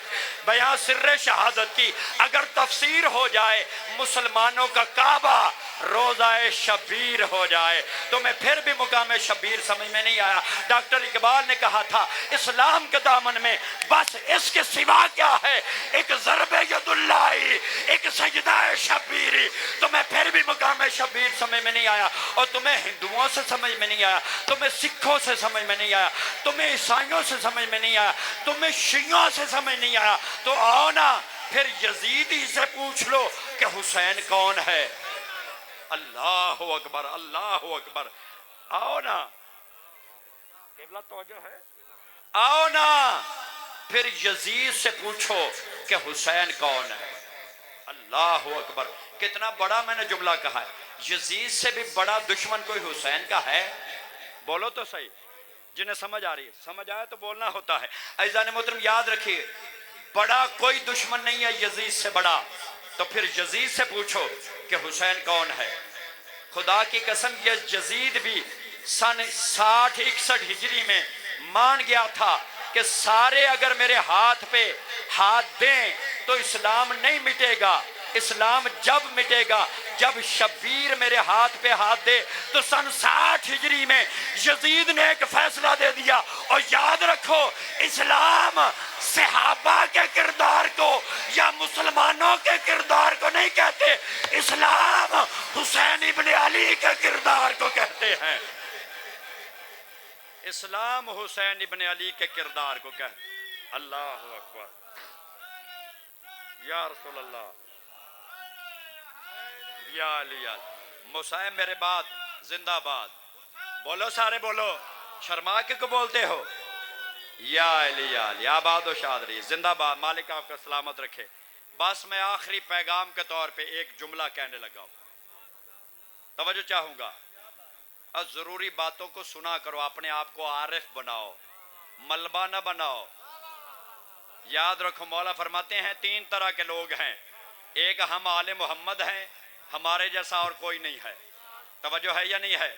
بیان سر شہادت کی اگر تفسیر ہو جائے, مسلمانوں کا کعبہ روزہ شبیر ہو جائے. تمہیں پھر بھی مقام شبیر سمجھ میں نہیں آیا. ڈاکٹر اقبال نے کہا تھا اسلام کے دامن میں بس اس کے سوا کیا ہے, ایک ضرب ید اللہ, ایک سجدہ شبیری. تمہیں پھر بھی مقام شبیر سمجھ میں نہیں آیا, اور تمہیں ہندوؤں سے سمجھ میں نہیں آیا, تمہیں سکھوں سے سمجھ میں نہیں آیا, تمہیں عیسائیوں سے سمجھ میں نہیں آیا, تمہیں شیعوں سے سمجھ نہیں آیا. تو آؤ نا پھر یزید ہی سے پوچھ لو کہ حسین کون ہے. اللہ اکبر اللہ اکبر. آؤ نا, قبلہ توجہ ہے, آؤ نا پھر یزید سے پوچھو کہ حسین کون ہے. اللہ اکبر. کتنا بڑا میں نے جملہ کہا ہے. یزید سے بھی بڑا دشمن کوئی حسین کا ہے؟ بولو تو صحیح, جنہیں سمجھ آ رہی ہے. سمجھ آیا تو بولنا ہوتا ہے. عزیزان محترم یاد رکھیے بڑا کوئی دشمن نہیں ہے یزید سے بڑا. تو پھر یزید سے پوچھو کہ حسین کون ہے. خدا کی قسم یہ یزید بھی سن 60-61 ہجری میں مان گیا تھا کہ سارے اگر میرے ہاتھ پہ ہاتھ دیں تو اسلام نہیں مٹے گا. اسلام جب مٹے گا جب شبیر میرے ہاتھ پہ ہاتھ دے. تو سن 60 ہجری میں یزید نے ایک فیصلہ دے دیا. اور یاد رکھو اسلام صحابہ کے کردار کو یا مسلمانوں کے کردار کو نہیں کہتے, اسلام حسین ابن علی کے کردار کو کہتے ہیں. اسلام حسین ابن علی کے کردار کو کہتے ہیں. اللہ اکبر یا رسول اللہ یا علی. مسائب میرے بعد زندہ باد. بولو سارے بولو, شرما کے کو بولتے ہو. یا علی یا علی آباد و شاد رہی, زندہ باد. مالک آپ کا سلامت رکھے. بس میں آخری پیغام کے طور پہ ایک جملہ کہنے لگا ہوں, توجہ چاہوں گا. اور ضروری باتوں کو سنا کرو, اپنے آپ کو عارف بناؤ, ملبہ نہ بناؤ. یاد رکھو مولا فرماتے ہیں 3 طرح کے لوگ ہیں. ایک ہم آل محمد ہیں, ہمارے جیسا اور کوئی نہیں ہے. توجہ ہے یا نہیں ہے؟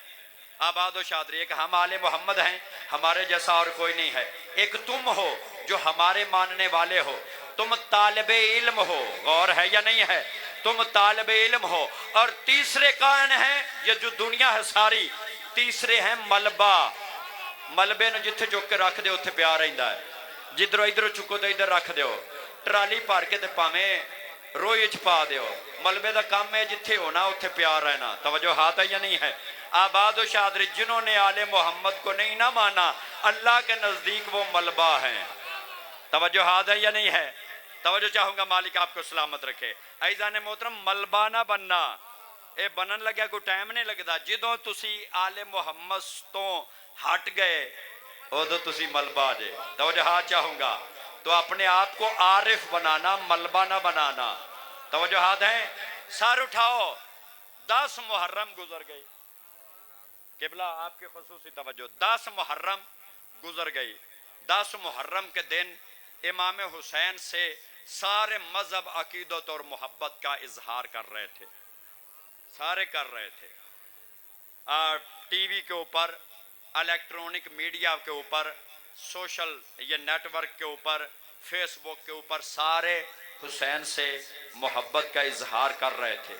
آباد و شادری. ایک ہم آل محمد ہیں, ہمارے جیسا اور کوئی نہیں ہے. ایک تم ہو جو ہمارے ماننے والے ہو, تم طالب علم ہو. غور ہے یا نہیں ہے؟ تم طالب علم ہو. اور تیسرے کون ہیں؟ یہ جو دنیا ہے ساری, تیسرے ہیں ملبہ. ملبے نے جتھے چک کے رکھ دے اتھے پیار رہندا ہے, جدھروں ادھر چکو تو ادھر رکھ دیو, ٹرالی بھر کے تے پاویں روئے چ پا دیو. ملبے دا کام ہے جتھے ہونا اتھے پیار رہنا. توجہ ہاتھ ہے یا نہیں ہے؟ آباد و شادری. جنہوں نے آل محمد کو نہیں نہ مانا, اللہ کے نزدیک وہ ملبہ ہیں. توجہ ہاتھ ہے یا نہیں ہے؟ توجہ چاہوں گا, مالک آپ کو سلامت رکھے. عزیزان محترم ملبہ نہ بننا, اے بنن لگیا کوئی ٹائم نہیں لگتا. جدوں تسی آل محمد تو ہٹ گئے ادو تسی ملبہ جے. توجہ ہاتھ چاہوں گا. تو اپنے آپ کو عارف بنانا, ملبہ نہ بنانا. توجہ ہاتھ ہیں, سر اٹھاؤ. 10 محرم گزر گئی. قبلہ آپ کی خصوصی توجہ, 10 محرم گزر گئی. 10 محرم کے دن امام حسین سے سارے مذہب, عقیدت اور محبت کا اظہار کر رہے تھے. سارے کر رہے تھے. ٹی وی کے اوپر, الیکٹرونک میڈیا کے اوپر, سوشل یہ نیٹ ورک کے اوپر, فیس بک کے اوپر سارے حسین سے محبت کا اظہار کر رہے تھے.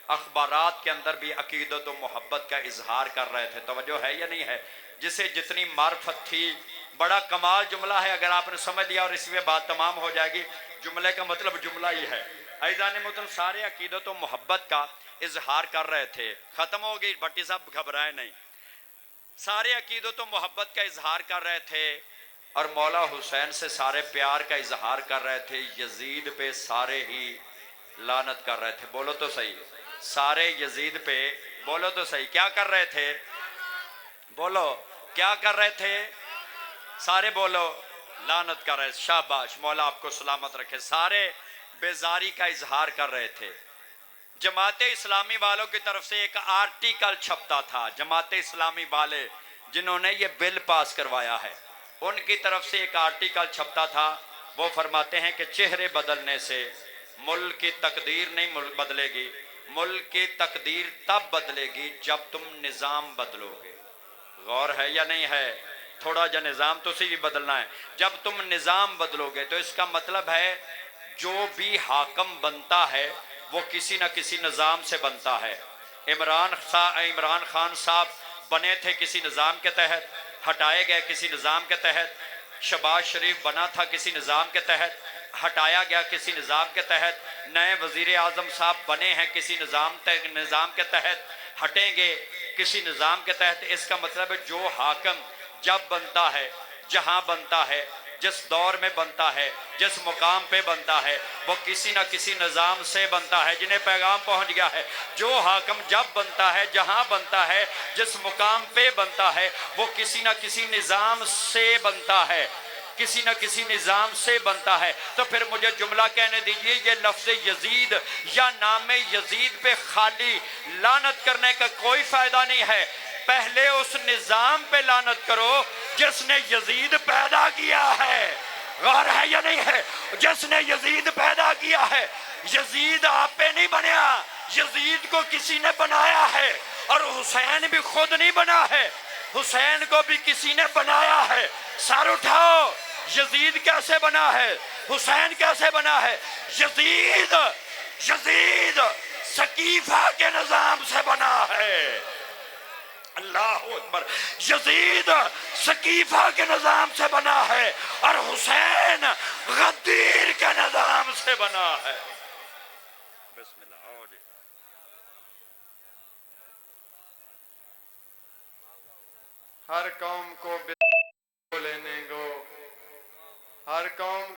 اخبارات کے اندر بھی عقیدت و محبت کا اظہار کر رہے تھے. توجہ ہے یا نہیں ہے؟ جسے جتنی معرفت تھی. بڑا کمال جملہ ہے, اگر آپ نے سمجھ لیا اور اسی میں بات تمام ہو جائے گی. جملے کا مطلب جملہ ہی ہے. عزیزان محترم سارے عقیدت و محبت کا اظہار کر رہے تھے. ختم ہو گئی بھٹی صاحب, گھبرائے نہیں. سارے عقیدت و محبت کا اظہار کر رہے تھے اور مولا حسین سے سارے پیار کا اظہار کر رہے تھے. یزید پہ سارے ہی لعنت کر رہے تھے. بولو تو صحیح, سارے یزید پہ بولو تو صحیح کیا کر رہے تھے؟ بولو کیا کر رہے تھے؟ سارے بولو لعنت کر رہے. شاباش, مولا آپ کو سلامت رکھے. سارے بیزاری کا اظہار کر رہے تھے. جماعت اسلامی والوں کی طرف سے ایک آرٹیکل چھپتا تھا. جماعت اسلامی والے جنہوں نے یہ بل پاس کروایا ہے, ان کی طرف سے ایک آرٹیکل چھپتا تھا، وہ فرماتے ہیں کہ چہرے بدلنے سے ملک کی تقدیر نہیں بدلے گی، ملک کی تقدیر تب بدلے گی جب تم نظام بدلو گے۔ غور ہے یا نہیں ہے؟ تھوڑا جا نظام تو بھی بدلنا ہے۔ جب تم نظام بدلو گے تو اس کا مطلب ہے جو بھی حاکم بنتا ہے وہ کسی نہ کسی نظام سے بنتا ہے۔ عمران خان صاحب بنے تھے کسی نظام کے تحت، ہٹائے گئے کسی نظام کے تحت۔ شہباز شریف بنا تھا کسی نظام کے تحت، ہٹایا گیا کسی نظام کے تحت۔ نئے وزیر اعظم صاحب بنے ہیں کسی نظام کے تحت، ہٹیں گے کسی نظام کے تحت۔ اس کا مطلب ہے جو حاکم جب بنتا ہے، جہاں بنتا ہے، جس دور میں بنتا ہے، جس مقام پہ بنتا ہے، وہ کسی نہ کسی نظام سے بنتا ہے۔ جنہیں پیغام پہنچ گیا ہے، جو حاکم جب بنتا ہے، جہاں بنتا ہے، جس مقام پہ بنتا ہے، وہ کسی نہ کسی نظام سے بنتا ہے، کسی نہ کسی نظام سے بنتا ہے۔ تو پھر مجھے جملہ کہنے دیجئے، یہ لفظ یزید یا نام یزید پہ خالی لعنت کرنے کا کوئی فائدہ نہیں ہے۔ پہلے اس نظام پہ لعنت کرو جس نے یزید پیدا کیا ہے۔ غور ہے یا نہیں ہے؟ جس نے یزید پیدا کیا ہے۔ یزید آپ پہ نہیں بنیا، یزید کو کسی نے بنایا ہے، اور حسین بھی خود نہیں بنا ہے، حسین کو بھی کسی نے بنایا ہے۔ سر اٹھاؤ، یزید کیسے بنا ہے؟ حسین کیسے بنا ہے؟ یزید سقیفہ کے نظام سے بنا ہے۔ اللہ اکبر۔ یزید سقیفہ کے نظام سے بنا ہے، اور حسین غدیر کے نظام سے بنا ہے۔ بسم اللہ۔ آؤ جی۔ ہر قوم کو لینے گو، ہر قوم